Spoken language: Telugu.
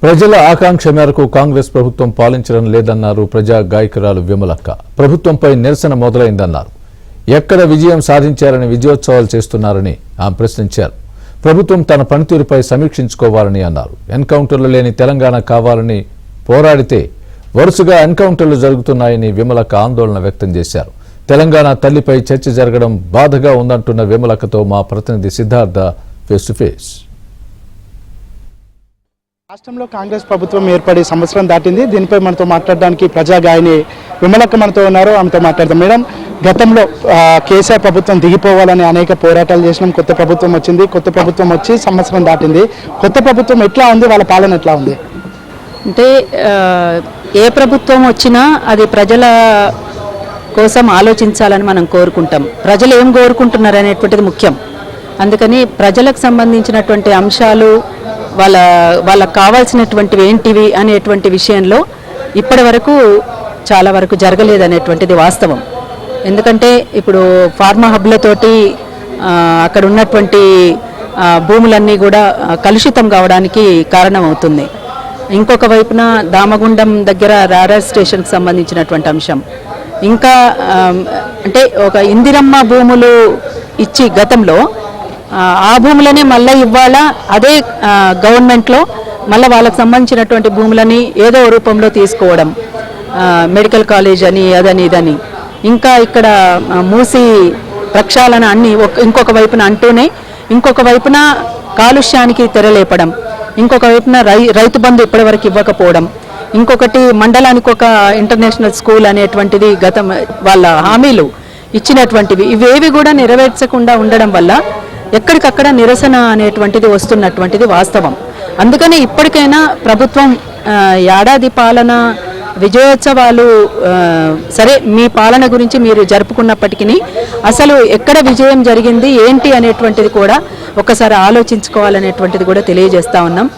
ప్రజల ఆకాంక్ష మేరకు కాంగ్రెస్ ప్రభుత్వం పాలించడం లేదన్నారు ప్రజా గాయకురాలు విమలక్క. ప్రభుత్వంపై నిరసన మొదలైందన్నారు. ఎక్కడ విజయం సాధించారని విజయోత్సవాలు చేస్తున్నారని ఆమె ప్రశ్నించారు. ప్రభుత్వం తన పనితీరుపై సమీక్షించుకోవాలని అన్నారు. ఎన్కౌంటర్లు లేని తెలంగాణ కావాలని పోరాడితే వరుసగా ఎన్కౌంటర్లు జరుగుతున్నాయని విమలక్క ఆందోళన వ్యక్తం చేశారు. తెలంగాణ తల్లిపై చర్చ జరగడం బాధగా ఉందంటున్న విమలక్కతో మా ప్రతినిధి సిద్ధార్థ ఫేస్ టు ఫేస్. రాష్ట్రంలో కాంగ్రెస్ ప్రభుత్వం ఏర్పడి సంవత్సరం దాటింది. దీనిపై మనతో మాట్లాడడానికి ప్రజా గాయని విమలక్క మనతో ఉన్నారు. ఆమెతో మాట్లాడదాం. మేడం, గతంలో కేసీఆర్ ప్రభుత్వం దిగిపోవాలని అనేక పోరాటాలు చేసినాం. కొత్త ప్రభుత్వం వచ్చింది. కొత్త ప్రభుత్వం వచ్చి సంవత్సరం దాటింది. కొత్త ప్రభుత్వం ఎట్లా ఉంది? వాళ్ళ పాలన ఎట్లా ఉంది? అంటే ఏ ప్రభుత్వం వచ్చినా అది ప్రజల కోసం ఆలోచించాలని మనం కోరుకుంటాం. ప్రజలు ఏం కోరుకుంటున్నారు అనేటువంటిది ముఖ్యం. అందుకని ప్రజలకు సంబంధించినటువంటి అంశాలు వాళ్ళకు కావాల్సినటువంటివి ఏంటివి అనేటువంటి విషయంలో ఇప్పటి వరకు చాలా వరకు జరగలేదనేటువంటిది వాస్తవం. ఎందుకంటే ఇప్పుడు ఫార్మా హబ్లతోటి అక్కడ ఉన్నటువంటి భూములన్నీ కూడా కలుషితం కావడానికి కారణమవుతుంది. ఇంకొక వైపున దామగుండం దగ్గర రాడార్ స్టేషన్కి సంబంధించినటువంటి అంశం, ఇంకా అంటే ఒక ఇందిరమ్మ భూములు ఇచ్చి గతంలో ఆ భూములనే మళ్ళీ ఇవ్వాలా, అదే గవర్నమెంట్లో మళ్ళీ వాళ్ళకు సంబంధించినటువంటి భూములని ఏదో రూపంలో తీసుకోవడం, మెడికల్ కాలేజ్ అని అదని ఇదని, ఇంకా ఇక్కడ మూసి ప్రక్షాళన అన్ని ఇంకొక వైపున అంటూనే ఇంకొక వైపున కాలుష్యానికి తెరలేపడం, ఇంకొక వైపున రైతు బంధు ఇప్పటివరకు ఇవ్వకపోవడం, ఇంకొకటి మండలానికి ఒక ఇంటర్నేషనల్ స్కూల్ అనేటువంటిది గతం వాళ్ళ హామీలు ఇచ్చినటువంటివి ఇవేవి కూడా నెరవేర్చకుండా ఉండడం వల్ల ఎక్కడికక్కడ నిరసన అనేటువంటిది వస్తున్నటువంటిది వాస్తవం. అందుకని ఇప్పటికైనా ప్రభుత్వం ఏడాది పాలన విజయోత్సవాలు సరే, మీ పాలన గురించి మీరు జరుపుకున్నప్పటికీ అసలు ఎక్కడ విజయం జరిగింది ఏంటి అనేటువంటిది కూడా ఒకసారి ఆలోచించుకోవాలనేటువంటిది కూడా తెలియజేస్తా ఉన్నాం.